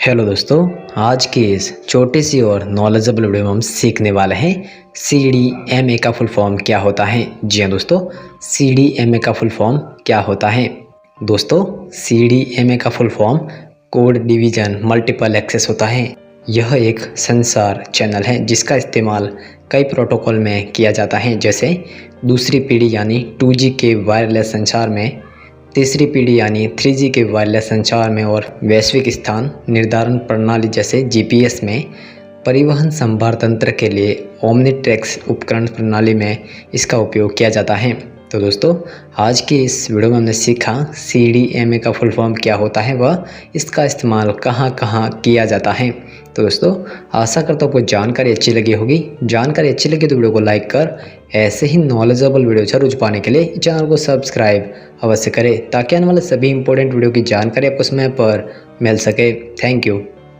Hello दोस्तों, आज की इस छोटी सी और नॉलेजेबल वीडियो में हम सीखने वाले हैं CDMA का फुल फॉर्म क्या होता है। जी हाँ दोस्तों, CDMA का फुल फॉर्म क्या होता है। दोस्तों, CDMA का full form code division multiple access होता है। यह एक संचार चैनल है जिसका इस्तेमाल कई प्रोटोकॉल में किया जाता है, जैसे दूसरी पीढ़ी यानी 2G के वायरलेस संचार में, तीसरी पीढ़ी यानी 3G के वायरलेस संचार में और वैश्विक स्थान निर्धारण प्रणाली जैसे GPS में, परिवहन संभार तंत्र के लिए ओमनीट्रैक्स उपकरण प्रणाली में इसका उपयोग किया जाता है। तो दोस्तों, आज की इस वीडियो में हमने सीखा CDMA का फुल फॉर्म क्या होता है व इसका इस्तेमाल कहाँ कहाँ किया जाता है। तो दोस्तों, आशा करता हूँ आपको जानकारी अच्छी लगी होगी। जानकारी अच्छी लगी तो वीडियो को लाइक कर ऐसे ही नॉलेजेबल वीडियो जरूर पाने के लिए चैनल को सब्सक्राइब अवश्य करें, ताकि आने वाले सभी इंपॉर्टेंट वीडियो की जानकारी आपको समय पर मिल सके। Thank you.